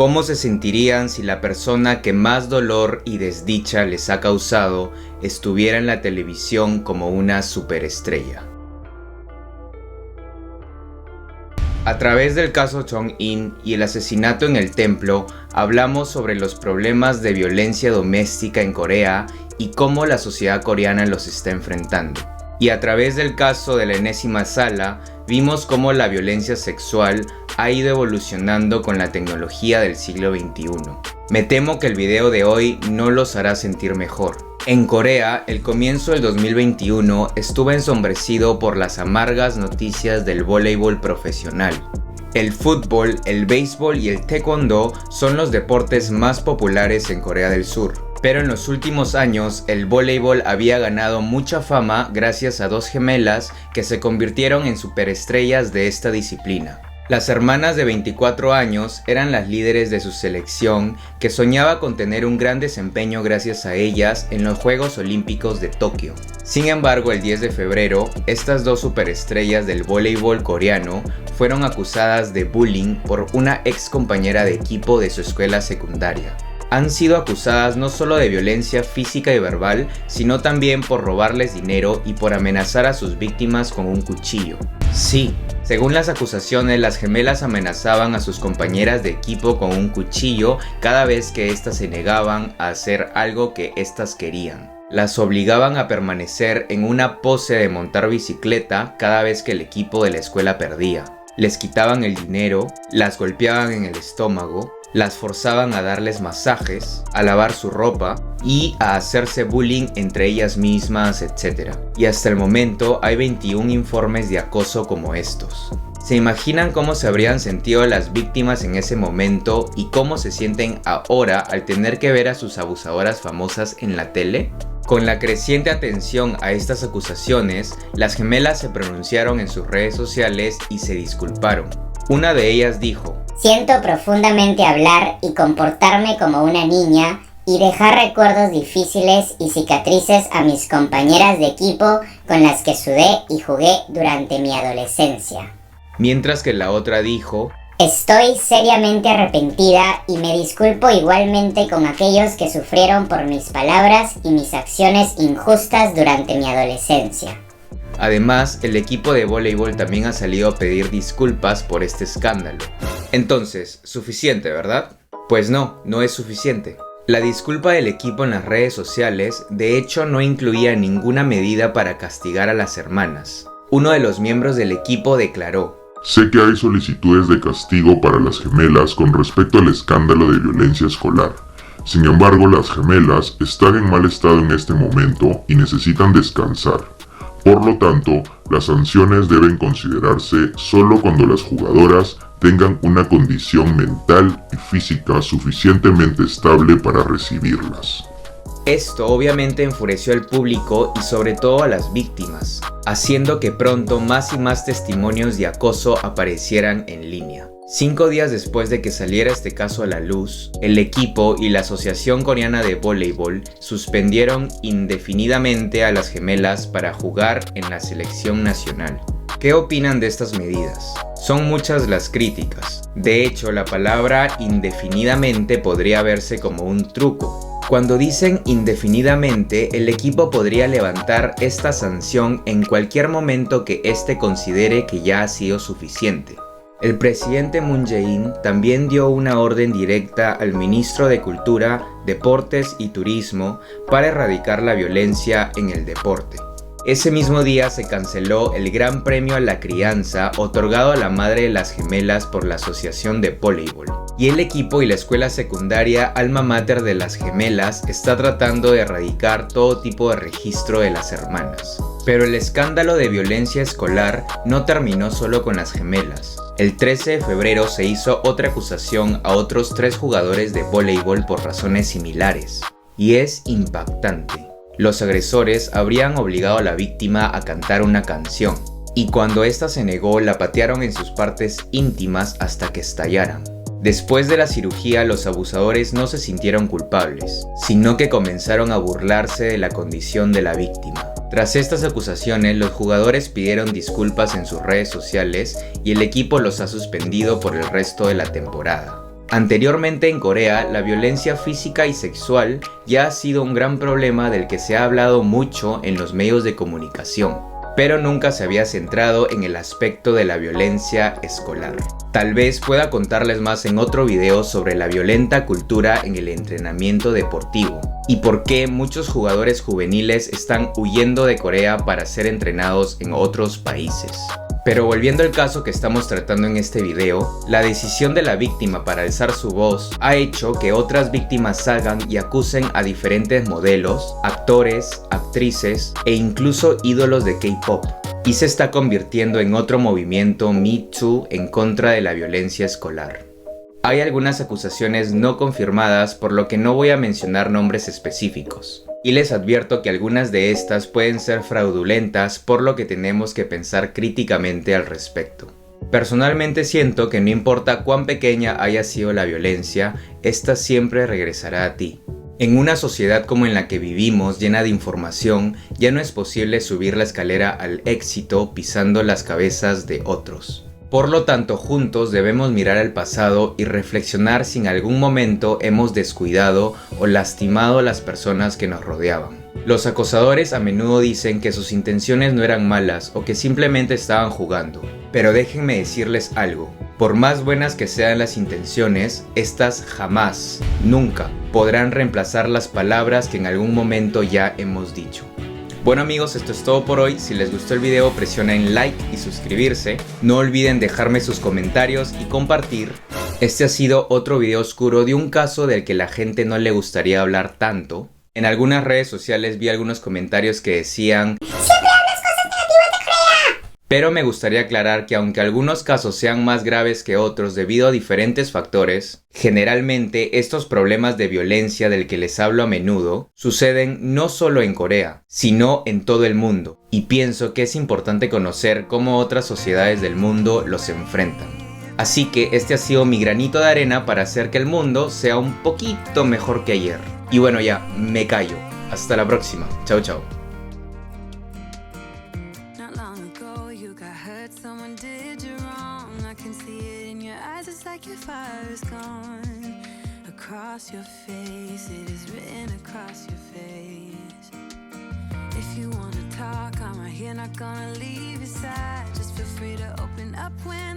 ¿Cómo se sentirían si la persona que más dolor y desdicha les ha causado estuviera en la televisión como una superestrella? A través del caso Chong-in y el asesinato en el templo, hablamos sobre los problemas de violencia doméstica en Corea y cómo la sociedad coreana los está enfrentando. Y a través del caso de la enésima sala, vimos cómo la violencia sexual ha ido evolucionando con la tecnología del siglo XXI. Me temo que el video de hoy no los hará sentir mejor. En Corea, el comienzo del 2021 estuvo ensombrecido por las amargas noticias del voleibol profesional. El fútbol, el béisbol y el taekwondo son los deportes más populares en Corea del Sur. Pero en los últimos años, el voleibol había ganado mucha fama gracias a dos gemelas que se convirtieron en superestrellas de esta disciplina. Las hermanas de 24 años eran las líderes de su selección, que soñaba con tener un gran desempeño gracias a ellas en los Juegos Olímpicos de Tokio. Sin embargo, el 10 de febrero, estas dos superestrellas del voleibol coreano fueron acusadas de bullying por una ex compañera de equipo de su escuela secundaria. Han sido acusadas no solo de violencia física y verbal, sino también por robarles dinero y por amenazar a sus víctimas con un cuchillo. Sí, según las acusaciones, las gemelas amenazaban a sus compañeras de equipo con un cuchillo cada vez que éstas se negaban a hacer algo que éstas querían. Las obligaban a permanecer en una pose de montar bicicleta cada vez que el equipo de la escuela perdía. Les quitaban el dinero, las golpeaban en el estómago, las forzaban a darles masajes, a lavar su ropa y a hacerse bullying entre ellas mismas, etc. Y hasta el momento hay 21 informes de acoso como estos. ¿Se imaginan cómo se habrían sentido las víctimas en ese momento y cómo se sienten ahora al tener que ver a sus abusadoras famosas en la tele? Con la creciente atención a estas acusaciones, las gemelas se pronunciaron en sus redes sociales y se disculparon. Una de ellas dijo: "Siento profundamente hablar y comportarme como una niña y dejar recuerdos difíciles y cicatrices a mis compañeras de equipo con las que sudé y jugué durante mi adolescencia". Mientras que la otra dijo: "Estoy seriamente arrepentida y me disculpo igualmente con aquellos que sufrieron por mis palabras y mis acciones injustas durante mi adolescencia". Además, el equipo de voleibol también ha salido a pedir disculpas por este escándalo. Entonces, ¿suficiente, verdad? Pues no, no es suficiente. La disculpa del equipo en las redes sociales, de hecho, no incluía ninguna medida para castigar a las hermanas. Uno de los miembros del equipo declaró: "Sé que hay solicitudes de castigo para las gemelas con respecto al escándalo de violencia escolar. Sin embargo, las gemelas están en mal estado en este momento y necesitan descansar. Por lo tanto, las sanciones deben considerarse solo cuando las jugadoras tengan una condición mental y física suficientemente estable para recibirlas". Esto obviamente enfureció al público y sobre todo a las víctimas, haciendo que pronto más y más testimonios de acoso aparecieran en línea. 5 días después de que saliera este caso a la luz, el equipo y la Asociación Coreana de Voleibol suspendieron indefinidamente a las gemelas para jugar en la selección nacional. ¿Qué opinan de estas medidas? Son muchas las críticas. De hecho, la palabra indefinidamente podría verse como un truco. Cuando dicen indefinidamente, el equipo podría levantar esta sanción en cualquier momento que éste considere que ya ha sido suficiente. El presidente Moon Jae-in también dio una orden directa al ministro de Cultura, Deportes y Turismo para erradicar la violencia en el deporte. Ese mismo día se canceló el Gran Premio a la Crianza otorgado a la madre de las gemelas por la Asociación de Voleibol. Y el equipo y la escuela secundaria Alma Mater de las gemelas está tratando de erradicar todo tipo de registro de las hermanas. Pero el escándalo de violencia escolar no terminó solo con las gemelas. El 13 de febrero se hizo otra acusación a otros 3 jugadores de voleibol por razones similares. Y es impactante. Los agresores habrían obligado a la víctima a cantar una canción, y cuando ésta se negó, la patearon en sus partes íntimas hasta que estallaran. Después de la cirugía, los abusadores no se sintieron culpables, sino que comenzaron a burlarse de la condición de la víctima. Tras estas acusaciones, los jugadores pidieron disculpas en sus redes sociales y el equipo los ha suspendido por el resto de la temporada. Anteriormente en Corea, la violencia física y sexual ya ha sido un gran problema del que se ha hablado mucho en los medios de comunicación, pero nunca se había centrado en el aspecto de la violencia escolar. Tal vez pueda contarles más en otro video sobre la violenta cultura en el entrenamiento deportivo y por qué muchos jugadores juveniles están huyendo de Corea para ser entrenados en otros países. Pero volviendo al caso que estamos tratando en este video, la decisión de la víctima para alzar su voz ha hecho que otras víctimas salgan y acusen a diferentes modelos, actores, actrices e incluso ídolos de K-pop. Y se está convirtiendo en otro movimiento Me Too en contra de la violencia escolar. Hay algunas acusaciones no confirmadas, por lo que no voy a mencionar nombres específicos. Y les advierto que algunas de estas pueden ser fraudulentas, por lo que tenemos que pensar críticamente al respecto. Personalmente siento que no importa cuán pequeña haya sido la violencia, esta siempre regresará a ti. En una sociedad como en la que vivimos, llena de información, ya no es posible subir la escalera al éxito pisando las cabezas de otros. Por lo tanto, juntos debemos mirar al pasado y reflexionar si en algún momento hemos descuidado o lastimado a las personas que nos rodeaban. Los acosadores a menudo dicen que sus intenciones no eran malas o que simplemente estaban jugando. Pero déjenme decirles algo. Por más buenas que sean las intenciones, estas jamás, nunca, podrán reemplazar las palabras que en algún momento ya hemos dicho. Bueno amigos, esto es todo por hoy. Si les gustó el video, presionen like y suscribirse. No olviden dejarme sus comentarios y compartir. Este ha sido otro video oscuro de un caso del que la gente no le gustaría hablar tanto. En algunas redes sociales vi algunos comentarios que decían: pero me gustaría aclarar que aunque algunos casos sean más graves que otros debido a diferentes factores, generalmente estos problemas de violencia del que les hablo a menudo suceden no solo en Corea, sino en todo el mundo. Y pienso que es importante conocer cómo otras sociedades del mundo los enfrentan. Así que este ha sido mi granito de arena para hacer que el mundo sea un poquito mejor que ayer. Y bueno, ya, me callo. Hasta la próxima. Chao, chao. Someone did you wrong. I can see it in your eyes. It's like your fire is gone. Across your face, it is written across your face. If you wanna talk, I'm right here, not gonna leave your side. Just feel free to open up when